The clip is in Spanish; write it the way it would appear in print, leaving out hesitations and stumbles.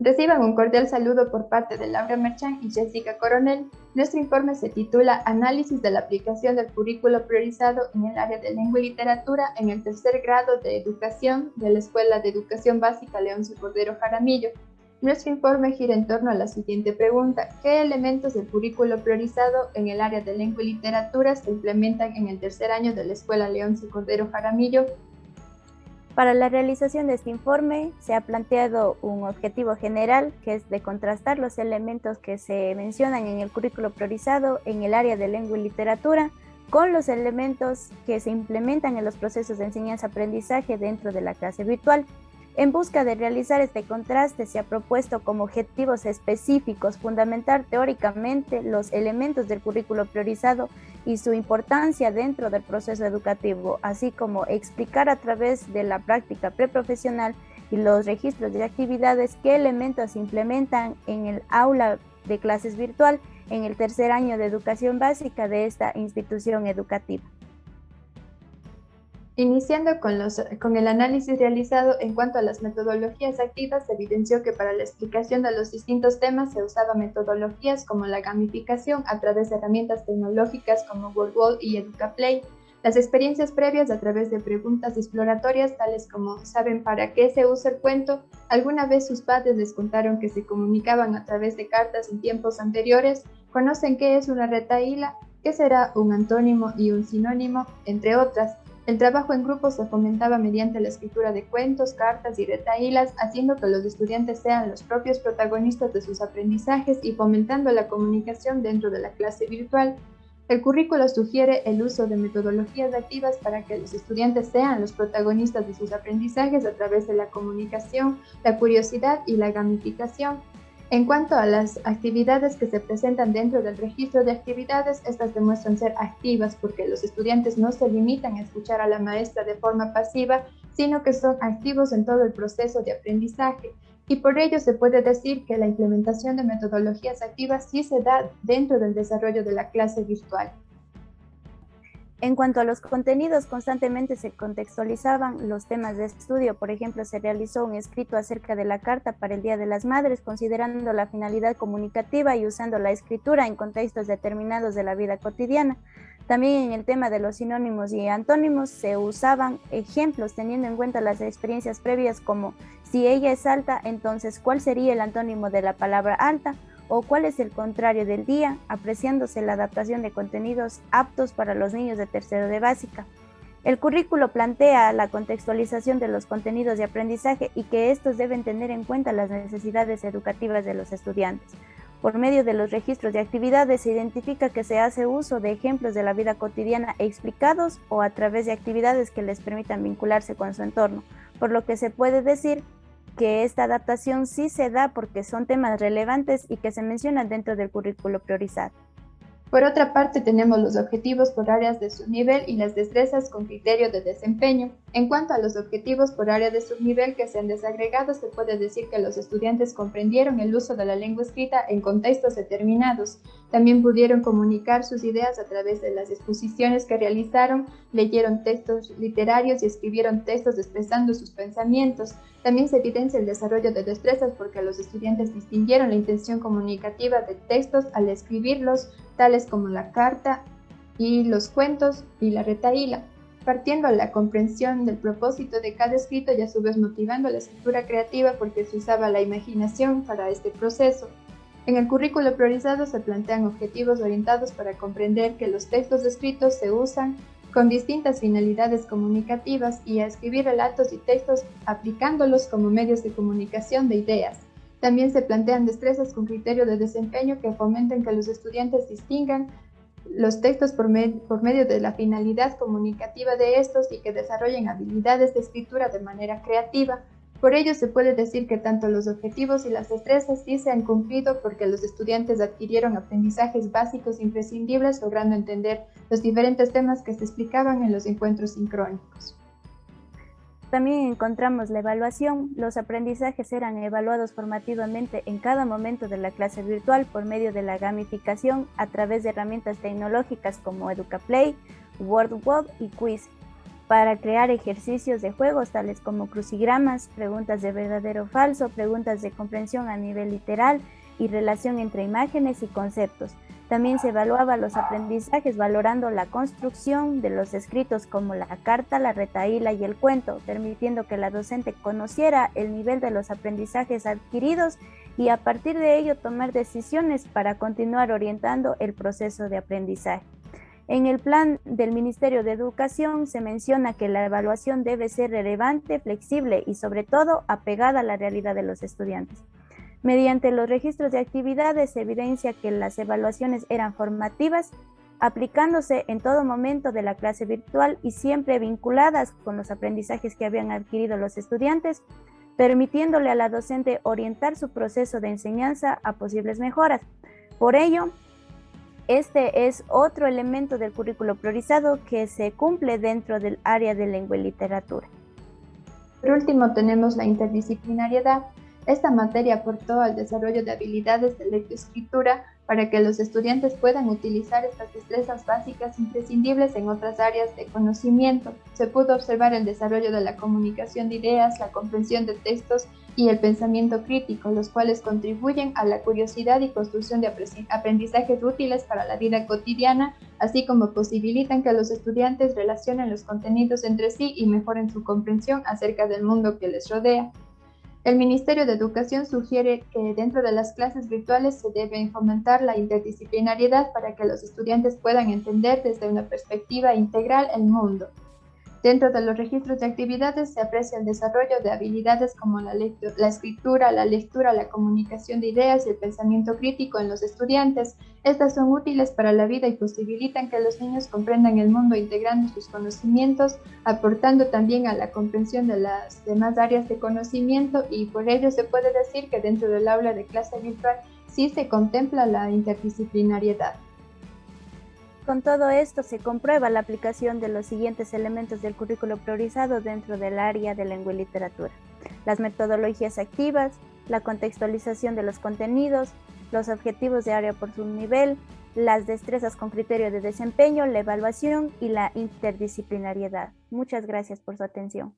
Reciban un cordial saludo por parte de Laura Merchán y Jessica Coronel. Nuestro informe se titula Análisis de la aplicación del currículo priorizado en el área de lengua y literatura en el tercer grado de educación de la Escuela de Educación Básica Leoncio Cordero Jaramillo. Nuestro informe gira en torno a la siguiente pregunta: ¿qué elementos del currículo priorizado en el área de lengua y literatura se implementan en el tercer año de la Escuela Leoncio Cordero Jaramillo? Para la realización de este informe se ha planteado un objetivo general, que es de contrastar los elementos que se mencionan en el currículo priorizado en el área de lengua y literatura con los elementos que se implementan en los procesos de enseñanza-aprendizaje dentro de la clase virtual. En busca de realizar este contraste, se ha propuesto como objetivos específicos fundamentar teóricamente los elementos del currículo priorizado y su importancia dentro del proceso educativo, así como explicar a través de la práctica preprofesional y los registros de actividades qué elementos se implementan en el aula de clases virtual en el tercer año de educación básica de esta institución educativa. Iniciando con el análisis realizado en cuanto a las metodologías activas, se evidenció que para la explicación de los distintos temas se usaba metodologías como la gamificación a través de herramientas tecnológicas como WordWall y EducaPlay. Las experiencias previas a través de preguntas exploratorias tales como ¿saben para qué se usa el cuento? ¿Alguna vez sus padres les contaron que se comunicaban a través de cartas en tiempos anteriores? ¿Conocen qué es una retahíla? ¿Qué será un antónimo y un sinónimo? Entre otras. El trabajo en grupo se fomentaba mediante la escritura de cuentos, cartas y retahílas, haciendo que los estudiantes sean los propios protagonistas de sus aprendizajes y fomentando la comunicación dentro de la clase virtual. El currículo sugiere el uso de metodologías activas para que los estudiantes sean los protagonistas de sus aprendizajes a través de la comunicación, la curiosidad y la gamificación. En cuanto a las actividades que se presentan dentro del registro de actividades, estas demuestran ser activas porque los estudiantes no se limitan a escuchar a la maestra de forma pasiva, sino que son activos en todo el proceso de aprendizaje. Y por ello se puede decir que la implementación de metodologías activas sí se da dentro del desarrollo de la clase virtual. En cuanto a los contenidos, constantemente se contextualizaban los temas de estudio. Por ejemplo, se realizó un escrito acerca de la Carta para el Día de las Madres, considerando la finalidad comunicativa y usando la escritura en contextos determinados de la vida cotidiana. También en el tema de los sinónimos y antónimos se usaban ejemplos teniendo en cuenta las experiencias previas, como si ella es alta, entonces ¿cuál sería el antónimo de la palabra alta? O cuál es el contrario del día, apreciándose la adaptación de contenidos aptos para los niños de tercero de básica. El currículo plantea la contextualización de los contenidos de aprendizaje y que estos deben tener en cuenta las necesidades educativas de los estudiantes. Por medio de los registros de actividades se identifica que se hace uso de ejemplos de la vida cotidiana explicados o a través de actividades que les permitan vincularse con su entorno, por lo que se puede decir que esta adaptación sí se da porque son temas relevantes y que se mencionan dentro del currículo priorizado. Por otra parte, tenemos los objetivos por áreas de subnivel y las destrezas con criterio de desempeño. En cuanto a los objetivos por área de subnivel que se han desagregado, se puede decir que los estudiantes comprendieron el uso de la lengua escrita en contextos determinados. También pudieron comunicar sus ideas a través de las exposiciones que realizaron, leyeron textos literarios y escribieron textos expresando sus pensamientos. También se evidencia el desarrollo de destrezas porque los estudiantes distinguieron la intención comunicativa de textos al escribirlos, tales como la carta y los cuentos y la retahíla, partiendo a la comprensión del propósito de cada escrito y a su vez motivando la escritura creativa porque se usaba la imaginación para este proceso. En el currículo priorizado se plantean objetivos orientados para comprender que los textos escritos se usan con distintas finalidades comunicativas y a escribir relatos y textos aplicándolos como medios de comunicación de ideas. También se plantean destrezas con criterio de desempeño que fomenten que los estudiantes distingan los textos por medio de la finalidad comunicativa de estos y que desarrollen habilidades de escritura de manera creativa. Por ello se puede decir que tanto los objetivos y las destrezas sí se han cumplido porque los estudiantes adquirieron aprendizajes básicos imprescindibles, logrando entender los diferentes temas que se explicaban en los encuentros sincrónicos. También encontramos la evaluación. Los aprendizajes eran evaluados formativamente en cada momento de la clase virtual por medio de la gamificación a través de herramientas tecnológicas como EducaPlay, WordWall y Quiz. para crear ejercicios de juegos tales como crucigramas, preguntas de verdadero o falso, preguntas de comprensión a nivel literal y relación entre imágenes y conceptos. También se evaluaba los aprendizajes valorando la construcción de los escritos como la carta, la retahíla y el cuento, permitiendo que la docente conociera el nivel de los aprendizajes adquiridos y a partir de ello tomar decisiones para continuar orientando el proceso de aprendizaje. En el plan del Ministerio de Educación se menciona que la evaluación debe ser relevante, flexible y sobre todo apegada a la realidad de los estudiantes. Mediante los registros de actividades se evidencia que las evaluaciones eran formativas, aplicándose en todo momento de la clase virtual y siempre vinculadas con los aprendizajes que habían adquirido los estudiantes, permitiéndole a la docente orientar su proceso de enseñanza a posibles mejoras. Por ello, este es otro elemento del currículo priorizado que se cumple dentro del área de lengua y literatura. Por último, tenemos la interdisciplinariedad. Esta materia aportó al desarrollo de habilidades de lectoescritura para que los estudiantes puedan utilizar estas destrezas básicas imprescindibles en otras áreas de conocimiento. Se pudo observar el desarrollo de la comunicación de ideas, la comprensión de textos y el pensamiento crítico, los cuales contribuyen a la curiosidad y construcción de aprendizajes útiles para la vida cotidiana, así como posibilitan que los estudiantes relacionen los contenidos entre sí y mejoren su comprensión acerca del mundo que les rodea. El Ministerio de Educación sugiere que dentro de las clases virtuales se debe fomentar la interdisciplinariedad para que los estudiantes puedan entender desde una perspectiva integral el mundo. Dentro de los registros de actividades se aprecia el desarrollo de habilidades como la escritura, la lectura, la comunicación de ideas y el pensamiento crítico en los estudiantes. Estas son útiles para la vida y posibilitan que los niños comprendan el mundo integrando sus conocimientos, aportando también a la comprensión de las demás áreas de conocimiento y por ello se puede decir que dentro del aula de clase virtual sí se contempla la interdisciplinariedad. Con todo esto se comprueba la aplicación de los siguientes elementos del currículo priorizado dentro del área de lengua y literatura: las metodologías activas, la contextualización de los contenidos, los objetivos de área por subnivel, las destrezas con criterio de desempeño, la evaluación y la interdisciplinariedad. Muchas gracias por su atención.